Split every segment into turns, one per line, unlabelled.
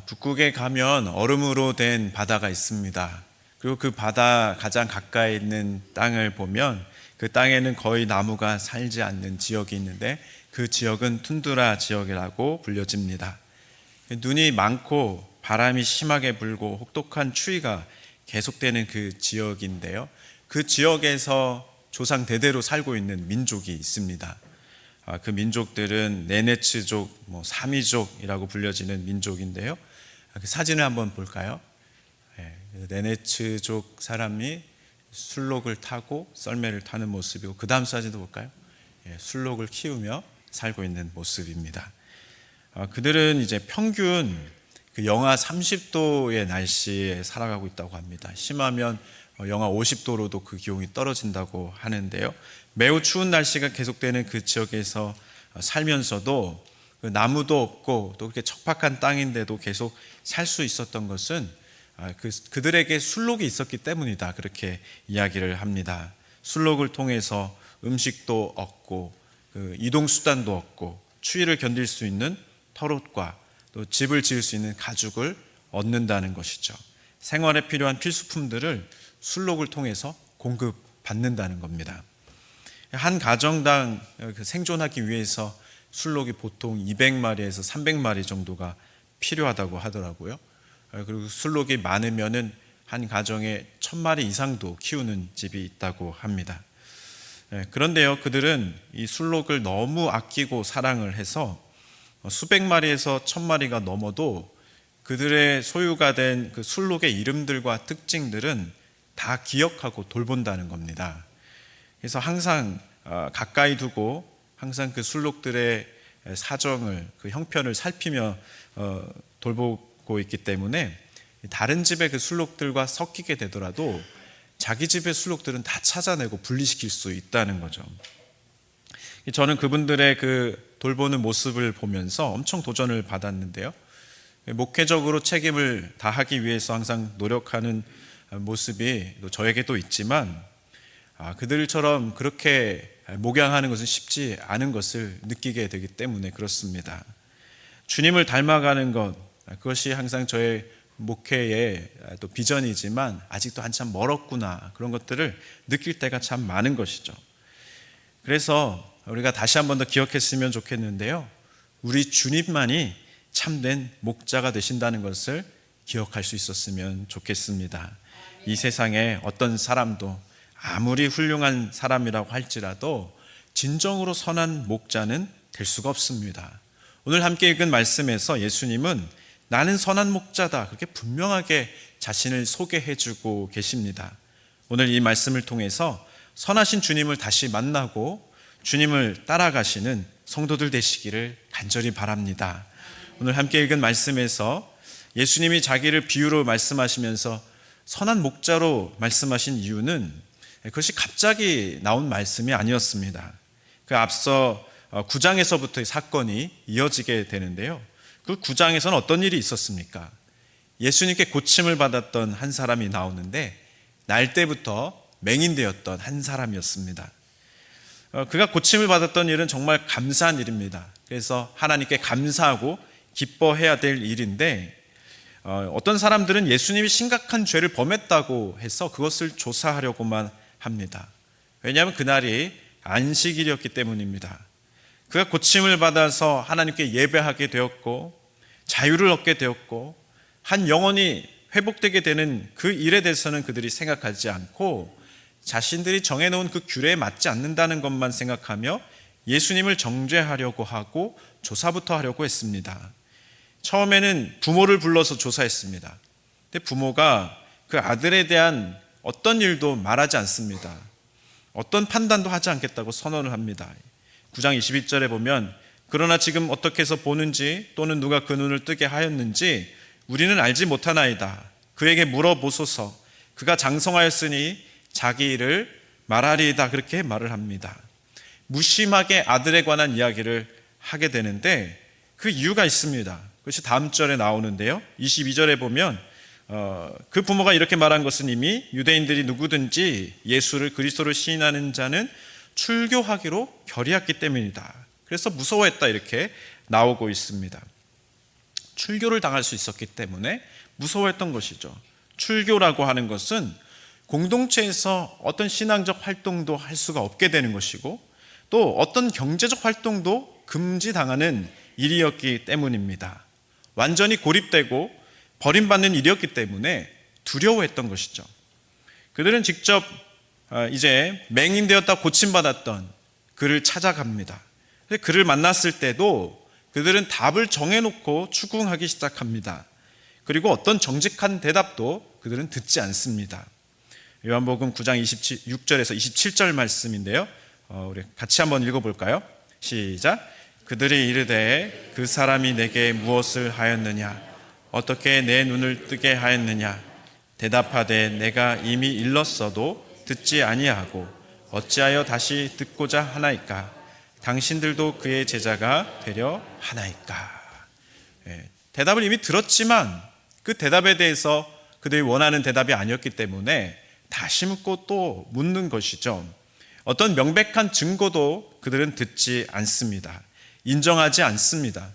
북극에 가면 얼음으로 된 바다가 있습니다. 그리고 그 바다 가장 가까이 있는 땅을 보면 그 땅에는 거의 나무가 살지 않는 지역이 있는데 그 지역은 툰드라 지역이라고 불려집니다. 눈이 많고 바람이 심하게 불고 혹독한 추위가 계속되는 그 지역인데요. 그 지역에서 조상 대대로 살고 있는 민족이 있습니다. 그 민족들은 네네츠족, 사미족이라고 불려지는 민족인데요. 그 사진을 한번 볼까요? 네네츠족 사람이 술록을 타고 썰매를 타는 모습이고, 그 다음 사진도 볼까요? 술록을 키우며 살고 있는 모습입니다. 그들은 이제 평균 그 영하 30도의 날씨에 살아가고 있다고 합니다. 심하면 영하 50도로도 그 기온이 떨어진다고 하는데요. 매우 추운 날씨가 계속되는 그 지역에서 살면서도 나무도 없고 또 그렇게 척박한 땅인데도 계속 살 수 있었던 것은 그들에게 술록이 있었기 때문이다, 그렇게 이야기를 합니다. 술록을 통해서 음식도 얻고 이동 수단도 얻고 추위를 견딜 수 있는 털옷과 또 집을 지을 수 있는 가죽을 얻는다는 것이죠. 생활에 필요한 필수품들을 술록을 통해서 공급받는다는 겁니다. 한 가정당 생존하기 위해서 술록이 보통 200마리에서 300마리 정도가 필요하다고 하더라고요. 그리고 술록이 많으면은 한 가정에 1000마리 이상도 키우는 집이 있다고 합니다. 그런데요, 그들은 이 술록을 너무 아끼고 사랑을 해서 수백 마리에서 1000마리가 넘어도 그들의 소유가 된 그 술록의 이름들과 특징들은 다 기억하고 돌본다는 겁니다. 그래서 항상 가까이 두고 항상 그 술록들의 사정을, 그 형편을 살피며 돌보고 있기 때문에 다른 집의 그 술록들과 섞이게 되더라도 자기 집의 술록들은 다 찾아내고 분리시킬 수 있다는 거죠. 저는 그분들의 그 돌보는 모습을 보면서 엄청 도전을 받았는데요. 목회적으로 책임을 다하기 위해서 항상 노력하는 모습이 또 저에게도 있지만, 그들처럼 그렇게 목양하는 것은 쉽지 않은 것을 느끼게 되기 때문에 그렇습니다. 주님을 닮아가는 것, 그것이 항상 저의 목회의 또 비전이지만 아직도 한참 멀었구나, 그런 것들을 느낄 때가 참 많은 것이죠. 그래서 우리가 다시 한 번 더 기억했으면 좋겠는데요, 우리 주님만이 참된 목자가 되신다는 것을 기억할 수 있었으면 좋겠습니다. 이 세상에 어떤 사람도 아무리 훌륭한 사람이라고 할지라도 진정으로 선한 목자는 될 수가 없습니다. 오늘 함께 읽은 말씀에서 예수님은 나는 선한 목자다, 그렇게 분명하게 자신을 소개해주고 계십니다. 오늘 이 말씀을 통해서 선하신 주님을 다시 만나고 주님을 따라가시는 성도들 되시기를 간절히 바랍니다. 오늘 함께 읽은 말씀에서 예수님이 자기를 비유로 말씀하시면서 선한 목자로 말씀하신 이유는 그것이 갑자기 나온 말씀이 아니었습니다. 그 앞서 9장에서부터의 사건이 이어지게 되는데요, 그 9장에서는 어떤 일이 있었습니까? 예수님께 고침을 받았던 한 사람이 나오는데 날 때부터 맹인되었던 한 사람이었습니다. 그가 고침을 받았던 일은 정말 감사한 일입니다. 그래서 하나님께 감사하고 기뻐해야 될 일인데, 어떤 사람들은 예수님이 심각한 죄를 범했다고 해서 그것을 조사하려고만 합니다. 왜냐하면 그날이 안식일이었기 때문입니다. 그가 고침을 받아서 하나님께 예배하게 되었고 자유를 얻게 되었고 한 영혼이 회복되게 되는 그 일에 대해서는 그들이 생각하지 않고 자신들이 정해놓은 그 규례에 맞지 않는다는 것만 생각하며 예수님을 정죄하려고 하고 조사부터 하려고 했습니다. 처음에는 부모를 불러서 조사했습니다. 근데 부모가 그 아들에 대한 어떤 일도 말하지 않습니다. 어떤 판단도 하지 않겠다고 선언을 합니다. 9장 21절에 보면 그러나 지금 어떻게 해서 보는지 또는 누가 그 눈을 뜨게 하였는지 우리는 알지 못하나이다. 그에게 물어보소서. 그가 장성하였으니 자기 일을 말하리이다, 그렇게 말을 합니다. 무심하게 아들에 관한 이야기를 하게 되는데 그 이유가 있습니다. 그것이 다음 절에 나오는데요, 22절에 보면 그 부모가 이렇게 말한 것은 이미 유대인들이 누구든지 예수를 그리스도로 시인하는 자는 출교하기로 결의했기 때문이다. 그래서 무서워했다, 이렇게 나오고 있습니다. 출교를 당할 수 있었기 때문에 무서워했던 것이죠. 출교라고 하는 것은 공동체에서 어떤 신앙적 활동도 할 수가 없게 되는 것이고 또 어떤 경제적 활동도 금지당하는 일이었기 때문입니다. 완전히 고립되고 버림받는 일이었기 때문에 두려워했던 것이죠. 그들은 직접 이제 맹인되었다 고침받았던 그를 찾아갑니다. 그를 만났을 때도 그들은 답을 정해놓고 추궁하기 시작합니다. 그리고 어떤 정직한 대답도 그들은 듣지 않습니다. 요한복음 9장 26절에서 27절 말씀인데요. 우리 같이 한번 읽어볼까요? 시작. 그들이 이르되 그 사람이 내게 무엇을 하였느냐? 어떻게 내 눈을 뜨게 하였느냐? 대답하되 내가 이미 일렀어도 듣지 아니하고 어찌하여 다시 듣고자 하나이까? 당신들도 그의 제자가 되려 하나이까? 대답을 이미 들었지만 그 대답에 대해서 그들이 원하는 대답이 아니었기 때문에 다시 묻고 또 묻는 것이죠. 어떤 명백한 증거도 그들은 듣지 않습니다. 인정하지 않습니다.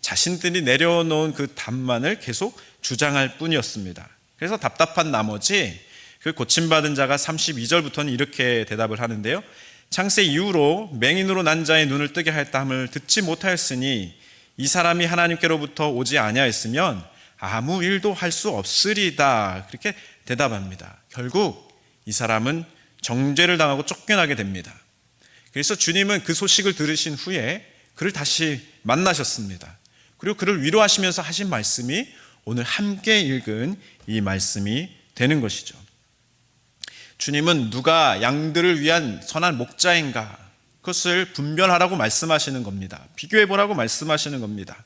자신들이 내려놓은 그 답만을 계속 주장할 뿐이었습니다. 그래서 답답한 나머지 그 고침받은 자가 32절부터는 이렇게 대답을 하는데요. 창세 이후로 맹인으로 난 자의 눈을 뜨게 하였다 함을 듣지 못하였으니 이 사람이 하나님께로부터 오지 아니하였으면 아무 일도 할 수 없으리다. 그렇게 대답합니다. 결국 이 사람은 정죄를 당하고 쫓겨나게 됩니다. 그래서 주님은 그 소식을 들으신 후에 그를 다시 만나셨습니다. 그리고 그를 위로하시면서 하신 말씀이 오늘 함께 읽은 이 말씀이 되는 것이죠. 주님은 누가 양들을 위한 선한 목자인가 그것을 분별하라고 말씀하시는 겁니다. 비교해보라고 말씀하시는 겁니다.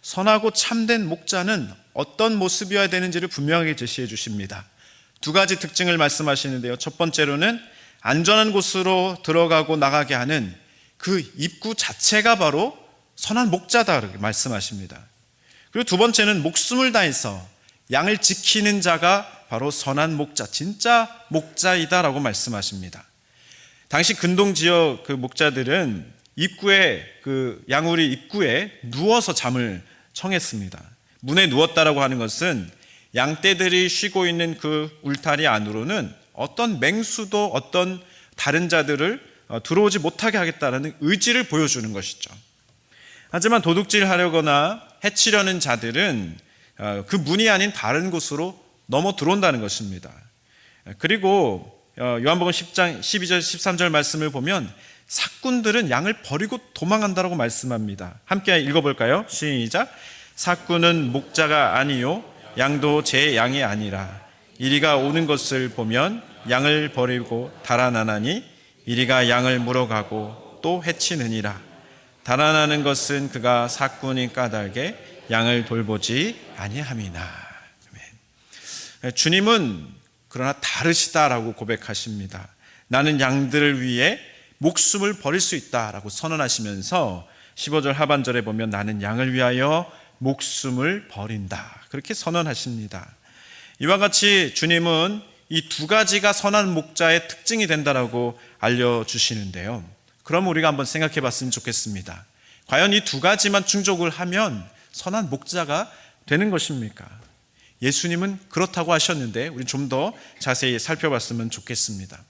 선하고 참된 목자는 어떤 모습이어야 되는지를 분명하게 제시해 주십니다. 두 가지 특징을 말씀하시는데요. 첫 번째로는 안전한 곳으로 들어가고 나가게 하는 그 입구 자체가 바로 선한 목자다 이렇게 말씀하십니다. 그리고 두 번째는 목숨을 다해서 양을 지키는 자가 바로 선한 목자, 진짜 목자이다라고 말씀하십니다. 당시 근동 지역 그 목자들은 입구에 그 양우리 입구에 누워서 잠을 청했습니다. 문에 누웠다라고 하는 것은 양떼들이 쉬고 있는 그 울타리 안으로는 어떤 맹수도 어떤 다른 자들을 들어오지 못하게 하겠다는 의지를 보여주는 것이죠. 하지만 도둑질하려거나 해치려는 자들은 그 문이 아닌 다른 곳으로 넘어 들어온다는 것입니다. 그리고 요한복음 10장 12절 13절 말씀을 보면 삭군들은 양을 버리고 도망한다라고 말씀합니다. 함께 읽어볼까요? 시작. 삭군은 목자가 아니요 양도 제 양이 아니라 이리가 오는 것을 보면 양을 버리고 달아나나니 이리가 양을 물어가고 또 해치느니라. 달아나는 것은 그가 삭군이 까닭에 양을 돌보지 아니함이나. 주님은 그러나 다르시다라고 고백하십니다. 나는 양들을 위해 목숨을 버릴 수 있다라고 선언하시면서 15절 하반절에 보면 나는 양을 위하여 목숨을 버린다. 그렇게 선언하십니다. 이와 같이 주님은 이 두 가지가 선한 목자의 특징이 된다라고 알려주시는데요. 그럼 우리가 한번 생각해 봤으면 좋겠습니다. 과연 이 두 가지만 충족을 하면 선한 목자가 되는 것입니까? 예수님은 그렇다고 하셨는데 우리 좀 더 자세히 살펴봤으면 좋겠습니다.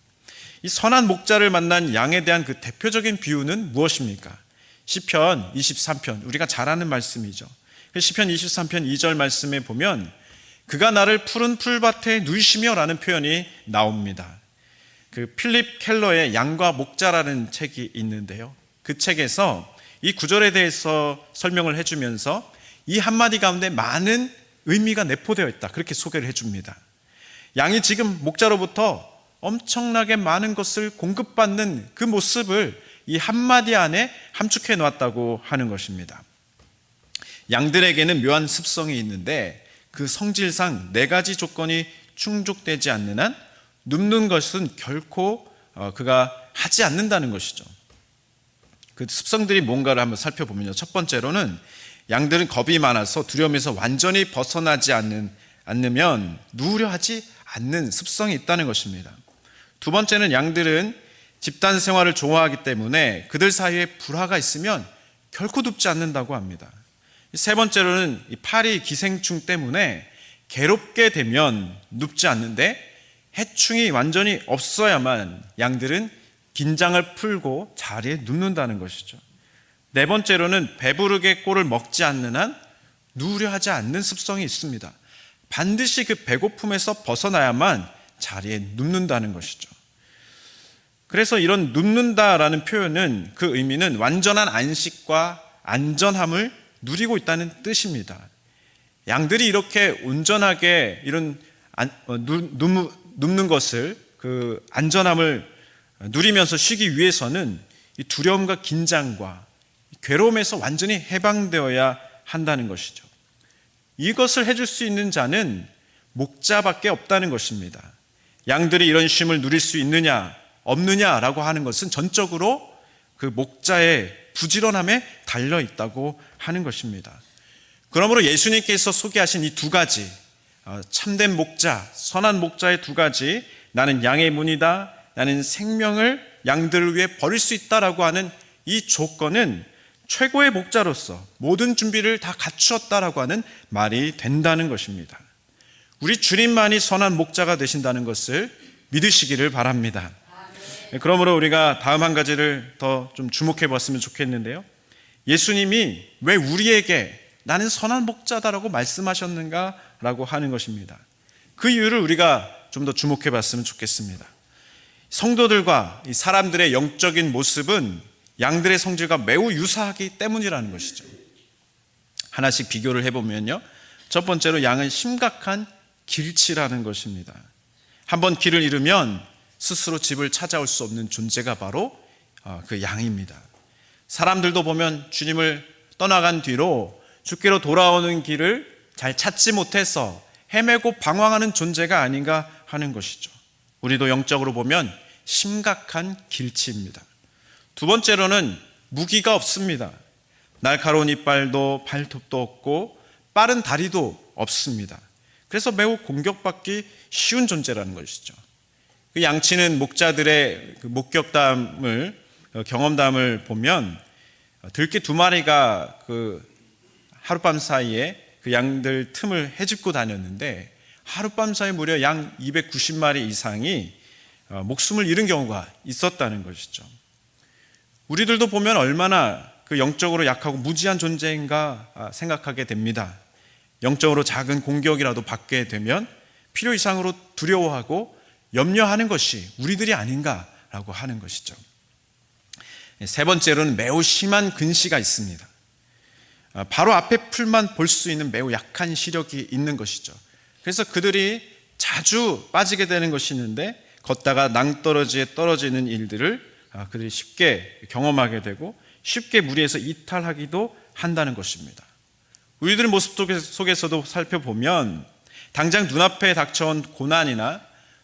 이 선한 목자를 만난 양에 대한 그 대표적인 비유는 무엇입니까? 시편 23편, 우리가 잘 아는 말씀이죠. 시편 23편 2절 말씀에 보면 그가 나를 푸른 풀밭에 누이시며 라는 표현이 나옵니다. 그 필립 켈러의 양과 목자라는 책이 있는데요. 그 책에서 이 구절에 대해서 설명을 해주면서 이 한마디 가운데 많은 의미가 내포되어 있다. 그렇게 소개를 해줍니다. 양이 지금 목자로부터 엄청나게 많은 것을 공급받는 그 모습을 이 한마디 안에 함축해 놓았다고 하는 것입니다. 양들에게는 묘한 습성이 있는데 그 성질상 네 가지 조건이 충족되지 않는 한 눕는 것은 결코 그가 하지 않는다는 것이죠. 그 습성들이 뭔가를 한번 살펴보면요. 첫 번째로는 양들은 겁이 많아서 두려움에서 완전히 벗어나지 않으면 누우려 하지 않는 습성이 있다는 것입니다. 두 번째는 양들은 집단 생활을 좋아하기 때문에 그들 사이에 불화가 있으면 결코 눕지 않는다고 합니다. 세 번째로는 이 파리 기생충 때문에 괴롭게 되면 눕지 않는데 해충이 완전히 없어야만 양들은 긴장을 풀고 자리에 눕는다는 것이죠. 네 번째로는 배부르게 꼴을 먹지 않는 한 누우려 하지 않는 습성이 있습니다. 반드시 그 배고픔에서 벗어나야만 자리에 눕는다는 것이죠. 그래서 이런 눕는다라는 표현은 그 의미는 완전한 안식과 안전함을 누리고 있다는 뜻입니다. 양들이 이렇게 온전하게 이런 눕는 것을, 그 안전함을 누리면서 쉬기 위해서는 이 두려움과 긴장과 괴로움에서 완전히 해방되어야 한다는 것이죠. 이것을 해줄 수 있는 자는 목자밖에 없다는 것입니다. 양들이 이런 쉼을 누릴 수 있느냐 없느냐라고 하는 것은 전적으로 그 목자의 부지런함에 달려 있다고 하는 것입니다. 그러므로 예수님께서 소개하신 이 두 가지, 참된 목자, 선한 목자의 두 가지, 나는 양의 문이다, 나는 생명을 양들을 위해 버릴 수 있다라고 하는 이 조건은 최고의 목자로서 모든 준비를 다 갖추었다라고 하는 말이 된다는 것입니다. 우리 주님만이 선한 목자가 되신다는 것을 믿으시기를 바랍니다. 그러므로 우리가 다음 한 가지를 더 좀 주목해 봤으면 좋겠는데요. 예수님이 왜 우리에게 나는 선한 목자다라고 말씀하셨는가라고 하는 것입니다. 그 이유를 우리가 좀 더 주목해 봤으면 좋겠습니다. 성도들과 이 사람들의 영적인 모습은 양들의 성질과 매우 유사하기 때문이라는 것이죠. 하나씩 비교를 해보면요. 첫 번째로 양은 심각한 길치라는 것입니다. 한번 길을 잃으면 스스로 집을 찾아올 수 없는 존재가 바로 그 양입니다. 사람들도 보면 주님을 떠나간 뒤로 주께로 돌아오는 길을 잘 찾지 못해서 헤매고 방황하는 존재가 아닌가 하는 것이죠. 우리도 영적으로 보면 심각한 길치입니다. 두 번째로는 무기가 없습니다. 날카로운 이빨도 발톱도 없고 빠른 다리도 없습니다. 그래서 매우 공격받기 쉬운 존재라는 것이죠. 그 양치는 목자들의 그 목격담을, 경험담을 보면 들개 두 마리가 그 하룻밤 사이에 그 양들 틈을 헤집고 다녔는데 하룻밤 사이에 무려 양 290마리 이상이 목숨을 잃은 경우가 있었다는 것이죠. 우리들도 보면 얼마나 그 영적으로 약하고 무지한 존재인가 생각하게 됩니다. 영적으로 작은 공격이라도 받게 되면 필요 이상으로 두려워하고 염려하는 것이 우리들이 아닌가라고 하는 것이죠. 세 번째로는 매우 심한 근시가 있습니다. 바로 앞에 풀만 볼 수 있는 매우 약한 시력이 있는 것이죠. 그래서 그들이 자주 빠지게 되는 것이 있는데 걷다가 낭떠러지에 떨어지는 일들을 그들이 쉽게 경험하게 되고 쉽게 무리해서 이탈하기도 한다는 것입니다. 우리들의 모습 속에서도 살펴보면 당장 눈앞에 닥쳐온 고난이나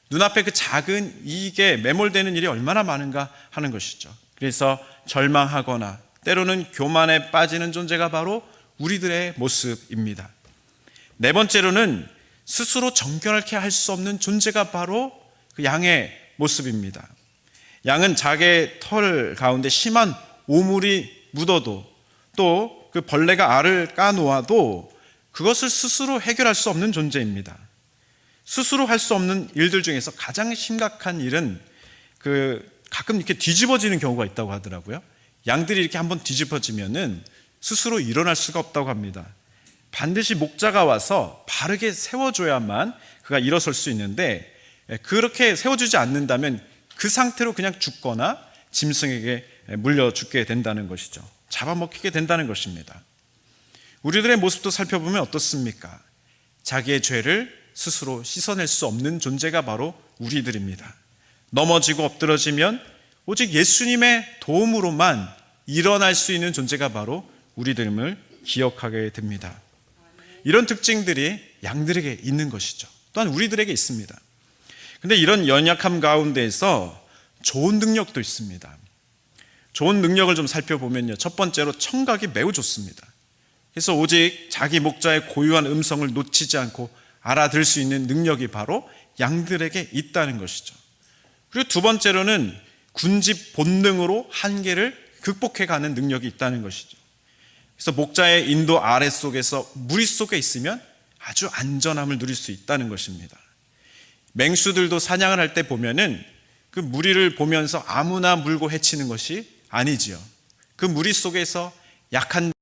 눈앞에 그 작은 이익에 매몰되는 일이 얼마나 많은가 하는 것이죠. 그래서 절망하거나 때로는 교만에 빠지는 존재가 바로 우리들의 모습입니다. 네 번째로는 스스로 정결케 할 수 없는 존재가 바로 그 양의 모습입니다. 양은 자기의 털 가운데 심한 오물이 묻어도 또 그 벌레가 알을 까놓아도 그것을 스스로 해결할 수 없는 존재입니다. 스스로 할 수 없는 일들 중에서 가장 심각한 일은 가끔 이렇게 뒤집어지는 경우가 있다고 하더라고요. 양들이 이렇게 한번 뒤집어지면은 스스로 일어날 수가 없다고 합니다. 반드시 목자가 와서 바르게 세워줘야만 그가 일어설 수 있는데 그렇게 세워주지 않는다면 그 상태로 그냥 죽거나 짐승에게 물려 죽게 된다는 것이죠. 잡아먹히게 된다는 것입니다. 우리들의 모습도 살펴보면 어떻습니까? 자기의 죄를 스스로 씻어낼 수 없는 존재가 바로 우리들입니다. 넘어지고 엎드러지면 오직 예수님의 도움으로만 일어날 수 있는 존재가 바로 우리들임을 기억하게 됩니다. 이런 특징들이 양들에게 있는 것이죠. 또한 우리들에게 있습니다. 근데 이런 연약함 가운데에서 좋은 능력도 있습니다. 좋은 능력을 좀 살펴보면요. 첫 번째로 청각이 매우 좋습니다. 그래서 오직 자기 목자의 고유한 음성을 놓치지 않고 알아들 수 있는 능력이 바로 양들에게 있다는 것이죠. 그리고 두 번째로는 군집 본능으로 한계를 극복해가는 능력이 있다는 것이죠. 그래서 목자의 인도 아래속에서 무리 속에 있으면 아주 안전함을 누릴 수 있다는 것입니다. 맹수들도 사냥을 할 때 보면은 그 무리를 보면서 아무나 물고 해치는 것이 아니지요. 그 무리 속에서 약한